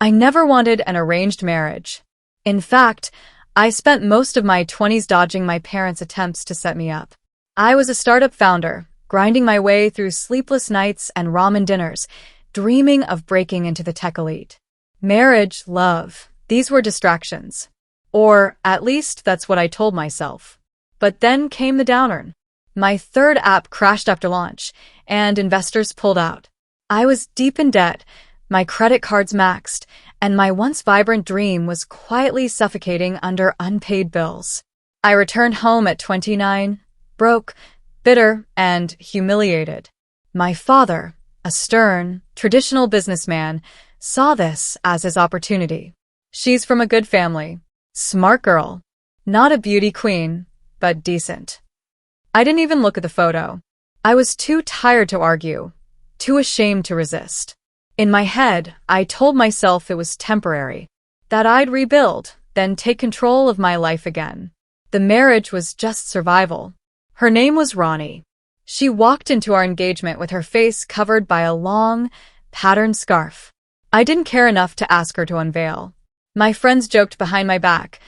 I never wanted an arranged marriage. In fact, I spent most of my 20s dodging my parents' attempts to set me up. I was a startup founder, grinding my way through sleepless nights and ramen dinners, dreaming of breaking into the tech elite. Marriage, love, these were distractions. Or, at least, that's what I told myself. But then came the downer. My third app crashed after launch, and investors pulled out. I was deep in debt, my credit cards maxed, and my once vibrant dream was quietly suffocating under unpaid bills. I returned home at 29, broke, bitter, and humiliated. My father, a stern, traditional businessman, saw this as his opportunity. She's from a good family. Smart girl. Not a beauty queen, but decent. I didn't even look at the photo. I was too tired to argue, too ashamed to resist. In my head, I told myself it was temporary, that I'd rebuild, then take control of my life again. The marriage was just survival. Her name was Ronnie. She walked into our engagement with her face covered by a long, patterned scarf. I didn't care enough to ask her to unveil. My friends joked behind my back,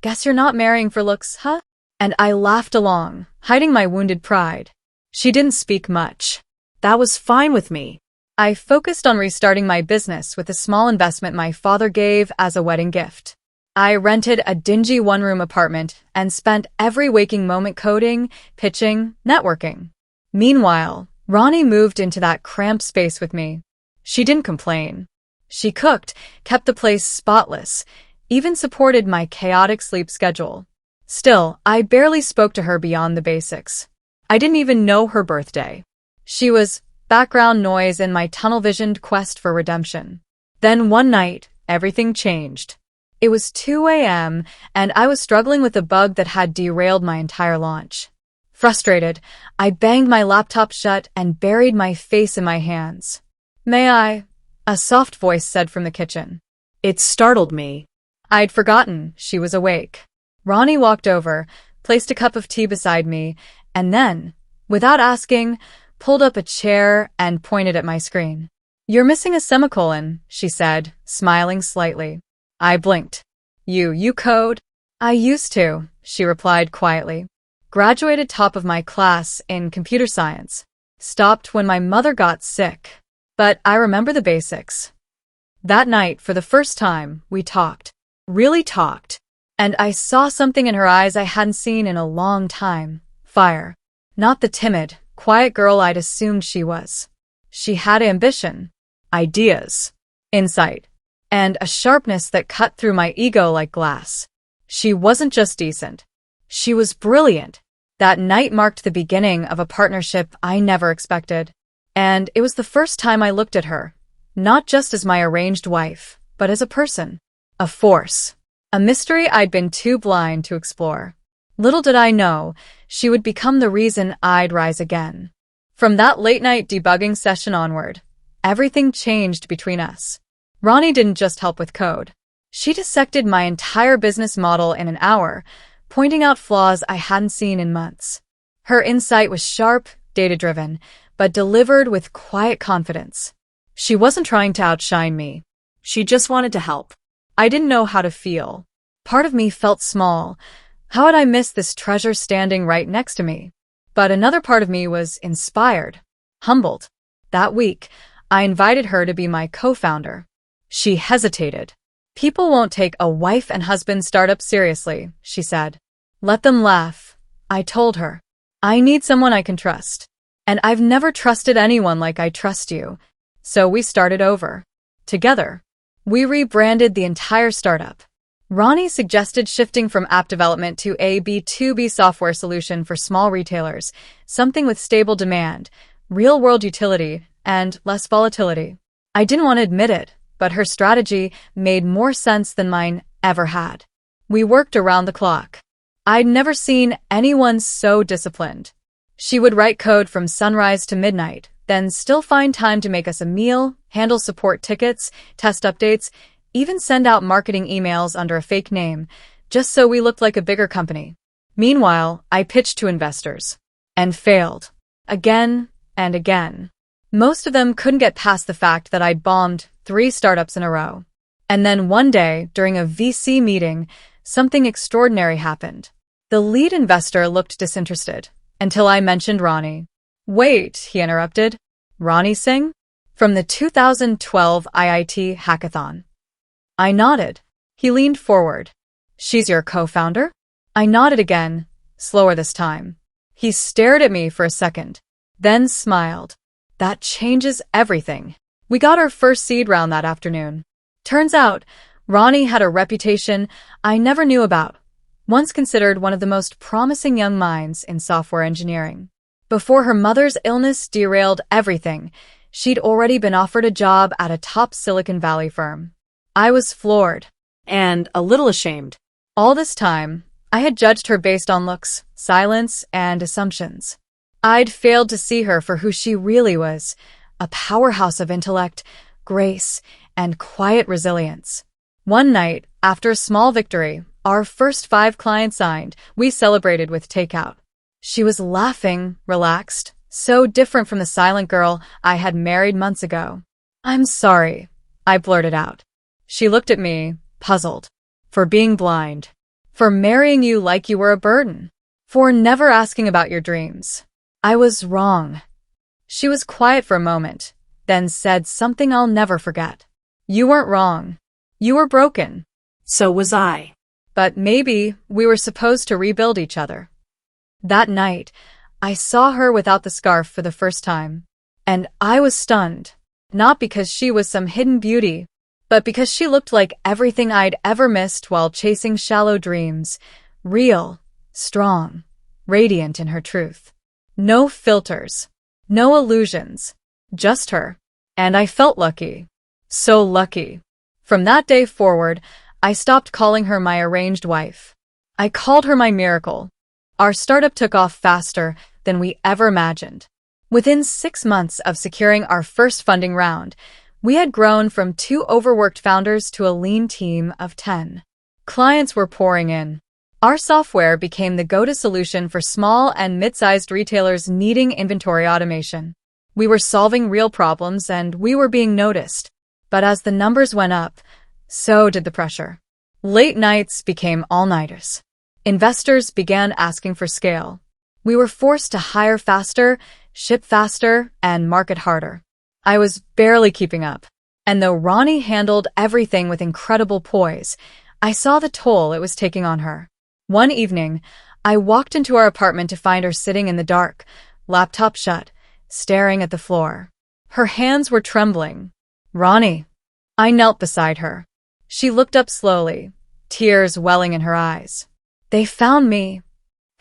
"Guess you're not marrying for looks, huh?" And I laughed along, hiding my wounded pride. She didn't speak much. That was fine with me. I focused on restarting my business with a small investment my father gave as a wedding gift. I rented a dingy one-room apartment and spent every waking moment coding, pitching, networking. Meanwhile, Ronnie moved into that cramped space with me. She didn't complain. She cooked, kept the place spotless, even supported my chaotic sleep schedule. Still, I barely spoke to her beyond the basics. I didn't even know her birthday. She was background noise in my tunnel-visioned quest for redemption. Then one night, everything changed. It was 2 a.m., and I was struggling with a bug that had derailed my entire launch. Frustrated, I banged my laptop shut and buried my face in my hands. "May I?" a soft voice said from the kitchen. It startled me. I'd forgotten she was awake. Ronnie walked over, placed a cup of tea beside me, and then, without asking, pulled up a chair and pointed at my screen. "You're missing a semicolon," she said, smiling slightly. I blinked. You code?" "I used to," she replied quietly. "Graduated top of my class in computer science. Stopped when my mother got sick. But I remember the basics." That night, for the first time, we talked. Really talked. And I saw something in her eyes I hadn't seen in a long time. Fire. Not the timid, quiet girl I'd assumed she was. She had ambition, ideas, insight, and a sharpness that cut through my ego like glass. She wasn't just decent. She was brilliant. That night marked the beginning of a partnership I never expected. And it was the first time I looked at her, not just as my arranged wife, but as a person. A force. A mystery I'd been too blind to explore. Little did I know, she would become the reason I'd rise again. From that late-night debugging session onward, everything changed between us. Ronnie didn't just help with code. She dissected my entire business model in an hour, pointing out flaws I hadn't seen in months. Her insight was sharp, data-driven, but delivered with quiet confidence. She wasn't trying to outshine me. She just wanted to help. I didn't know how to feel. Part of me felt small. How had I missed this treasure standing right next to me? But another part of me was inspired, humbled. That week, I invited her to be my co-founder. She hesitated. "People won't take a wife and husband startup seriously," she said. "Let them laugh," I told her. "I need someone I can trust. And I've never trusted anyone like I trust you." So we started over. Together. We rebranded the entire startup. Ronnie suggested shifting from app development to a B2B software solution for small retailers, something with stable demand, real-world utility, and less volatility. I didn't want to admit it, but her strategy made more sense than mine ever had. We worked around the clock. I'd never seen anyone so disciplined. She would write code from sunrise to midnight, then still find time to make us a meal, handle support tickets, test updates, even send out marketing emails under a fake name, just so we looked like a bigger company. Meanwhile, I pitched to investors. And failed. Again and again. Most of them couldn't get past the fact that I'd bombed 3 startups in a row. And then one day, during a VC meeting, something extraordinary happened. The lead investor looked disinterested, until I mentioned Ronnie. Wait, he interrupted. Ronnie Singh? From the 2012 IIT hackathon. I nodded. He leaned forward. She's your co-founder? I nodded again, slower this time. He stared at me for a second, then smiled. That changes everything. We got our first seed round that afternoon. Turns out, Ronnie had a reputation I never knew about, once considered one of the most promising young minds in software engineering. Before her mother's illness derailed everything, she'd already been offered a job at a top Silicon Valley firm. I was floored. And a little ashamed. All this time, I had judged her based on looks, silence, and assumptions. I'd failed to see her for who she really was, a powerhouse of intellect, grace, and quiet resilience. One night, after a small victory, our first 5 clients signed, we celebrated with takeout. She was laughing, relaxed, so different from the silent girl I had married months ago. I'm sorry, I blurted out. She looked at me, puzzled. For being blind. For marrying you like you were a burden. For never asking about your dreams. I was wrong. She was quiet for a moment, then said something I'll never forget. You weren't wrong. You were broken. So was I. But maybe we were supposed to rebuild each other. That night, I saw her without the scarf for the first time. And I was stunned. Not because she was some hidden beauty, but because she looked like everything I'd ever missed while chasing shallow dreams. Real, strong, radiant in her truth. No filters. No illusions. Just her. And I felt lucky. So lucky. From that day forward, I stopped calling her my arranged wife. I called her my miracle. Our startup took off faster than we ever imagined. Within 6 months of securing our first funding round, we had grown from 2 overworked founders to a lean team of 10. Clients were pouring in. Our software became the go-to solution for small and mid-sized retailers needing inventory automation. We were solving real problems and we were being noticed. But as the numbers went up, so did the pressure. Late nights became all-nighters. Investors began asking for scale. We were forced to hire faster, ship faster, and market harder. I was barely keeping up. And though Ronnie handled everything with incredible poise, I saw the toll it was taking on her. One evening, I walked into our apartment to find her sitting in the dark, laptop shut, staring at the floor. Her hands were trembling. Ronnie. I knelt beside her. She looked up slowly, tears welling in her eyes. They found me.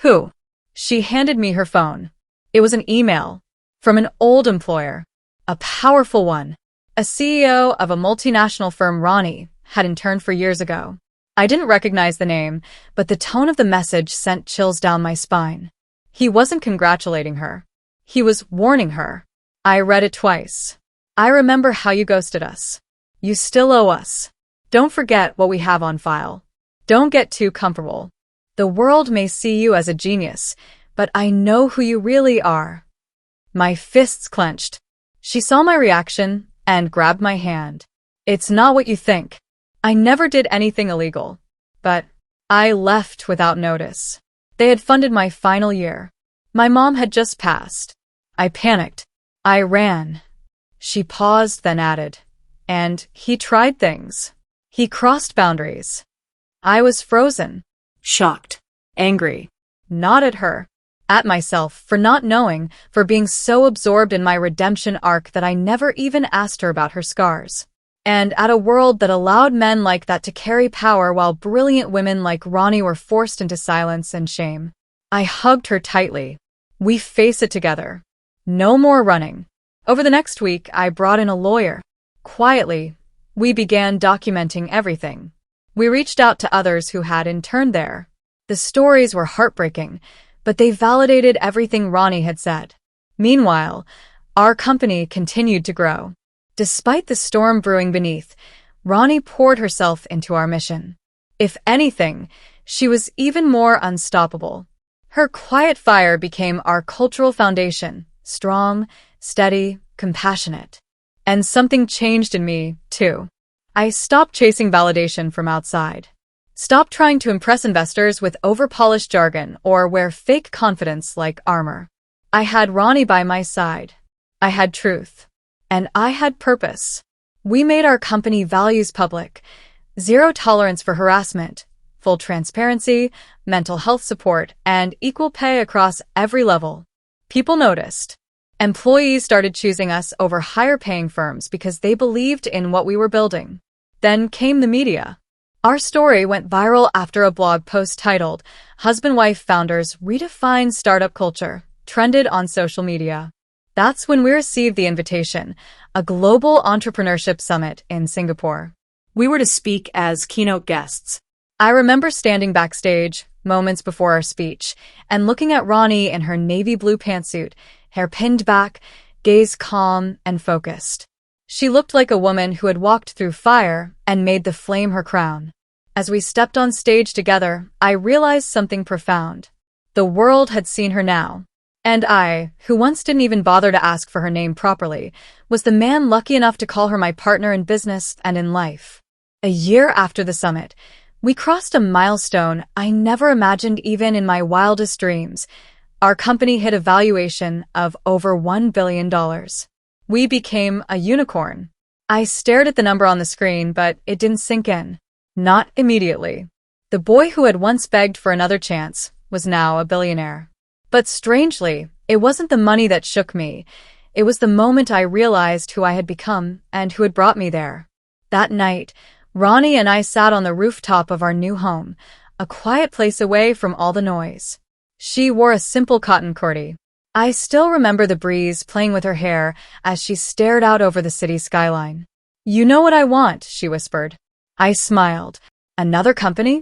Who? She handed me her phone. It was an email from an old employer. A powerful one. A CEO of a multinational firm Ronnie had interned for years ago. I didn't recognize the name, but the tone of the message sent chills down my spine. He wasn't congratulating her. He was warning her. I read it twice. I remember how you ghosted us. You still owe us. Don't forget what we have on file. Don't get too comfortable. The world may see you as a genius, but I know who you really are. My fists clenched. She saw my reaction and grabbed my hand. It's not what you think. I never did anything illegal. But I left without notice. They had funded my final year. My mom had just passed. I panicked. I ran. She paused, then added, and he tried things. He crossed boundaries. I was frozen. Shocked. Angry. Not at her. At myself for not knowing, for being so absorbed in my redemption arc that I never even asked her about her scars. And at a world that allowed men like that to carry power while brilliant women like Ronnie were forced into silence and shame. I hugged her tightly. We face it together. No more running. Over the next week, I brought in a lawyer. Quietly, we began documenting everything. We reached out to others who had interned there. The stories were heartbreaking, but they validated everything Ronnie had said. Meanwhile, our company continued to grow. Despite the storm brewing beneath, Ronnie poured herself into our mission. If anything, she was even more unstoppable. Her quiet fire became our cultural foundation, strong, steady, compassionate. And something changed in me, too. I stopped chasing validation from outside. Stopped trying to impress investors with overpolished jargon or wear fake confidence like armor. I had Ronnie by my side. I had truth. And I had purpose. We made our company values public. Zero tolerance for harassment, full transparency, mental health support, and equal pay across every level. People noticed. Employees started choosing us over higher-paying firms because they believed in what we were building. Then came the media. Our story went viral after a blog post titled, "Husband-Wife Founders Redefine Startup Culture," trended on social media. That's when we received the invitation, a global entrepreneurship summit in Singapore. We were to speak as keynote guests. I remember standing backstage, moments before our speech, and looking at Ronnie in her navy blue pantsuit, hair pinned back, gaze calm and focused. She looked like a woman who had walked through fire and made the flame her crown. As we stepped on stage together, I realized something profound. The world had seen her now. And I, who once didn't even bother to ask for her name properly, was the man lucky enough to call her my partner in business and in life. A year after the summit, we crossed a milestone I never imagined even in my wildest dreams. Our company hit a valuation of over $1 billion. We became a unicorn. I stared at the number on the screen, but it didn't sink in. Not immediately. The boy who had once begged for another chance was now a billionaire. But strangely, it wasn't the money that shook me. It was the moment I realized who I had become and who had brought me there. That night, Ronnie and I sat on the rooftop of our new home, a quiet place away from all the noise. She wore a simple cotton kurti. I still remember the breeze playing with her hair as she stared out over the city skyline. "You know what I want," she whispered. I smiled. "Another company?"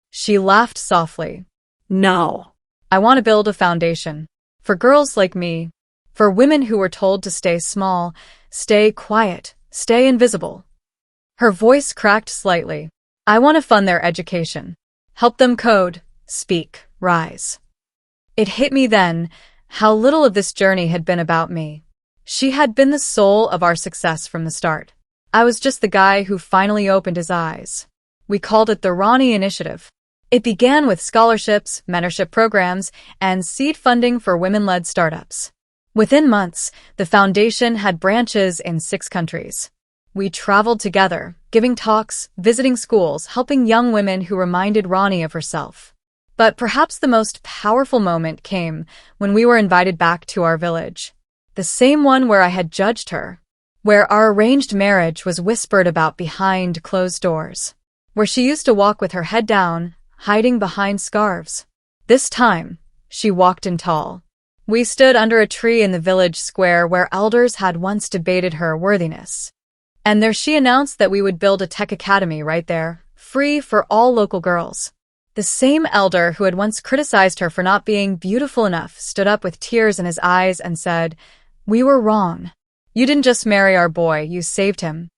She laughed softly. "No. I want to build a foundation. For girls like me. For women who were told to stay small, stay quiet, stay invisible." Her voice cracked slightly. "I want to fund their education. Help them code, speak, rise." It hit me then how little of this journey had been about me. She had been the soul of our success from the start. I was just the guy who finally opened his eyes. We called it the Ronnie Initiative. It began with scholarships, mentorship programs, and seed funding for women-led startups. Within months, the foundation had branches in 6 countries. We traveled together, giving talks, visiting schools, helping young women who reminded Ronnie of herself. But perhaps the most powerful moment came when we were invited back to our village. The same one where I had judged her. Where our arranged marriage was whispered about behind closed doors. Where she used to walk with her head down, hiding behind scarves. This time, she walked in tall. We stood under a tree in the village square where elders had once debated her worthiness. And there she announced that we would build a tech academy right there, free for all local girls. The same elder who had once criticized her for not being beautiful enough stood up with tears in his eyes and said, "We were wrong. You didn't just marry our boy, you saved him."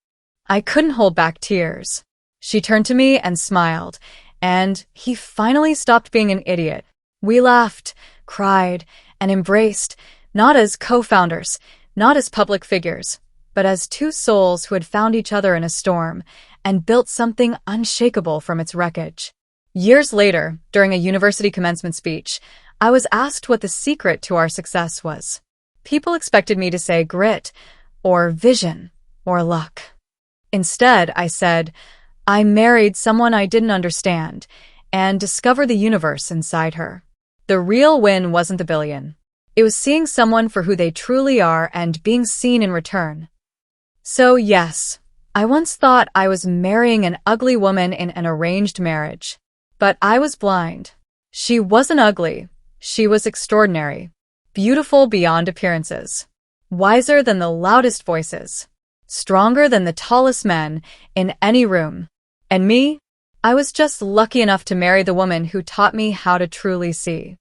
I couldn't hold back tears. She turned to me and smiled, and he finally stopped being an idiot. We laughed, cried, and embraced, not as co-founders, not as public figures, but as 2 souls who had found each other in a storm and built something unshakable from its wreckage. Years later, during a university commencement speech, I was asked what the secret to our success was. People expected me to say grit, or vision, or luck. Instead, I said, I married someone I didn't understand, and discovered the universe inside her. The real win wasn't the billion. It was seeing someone for who they truly are and being seen in return. So yes, I once thought I was marrying an ugly woman in an arranged marriage. But I was blind. She wasn't ugly. She was extraordinary. Beautiful beyond appearances. Wiser than the loudest voices. Stronger than the tallest men in any room. And me? I was just lucky enough to marry the woman who taught me how to truly see.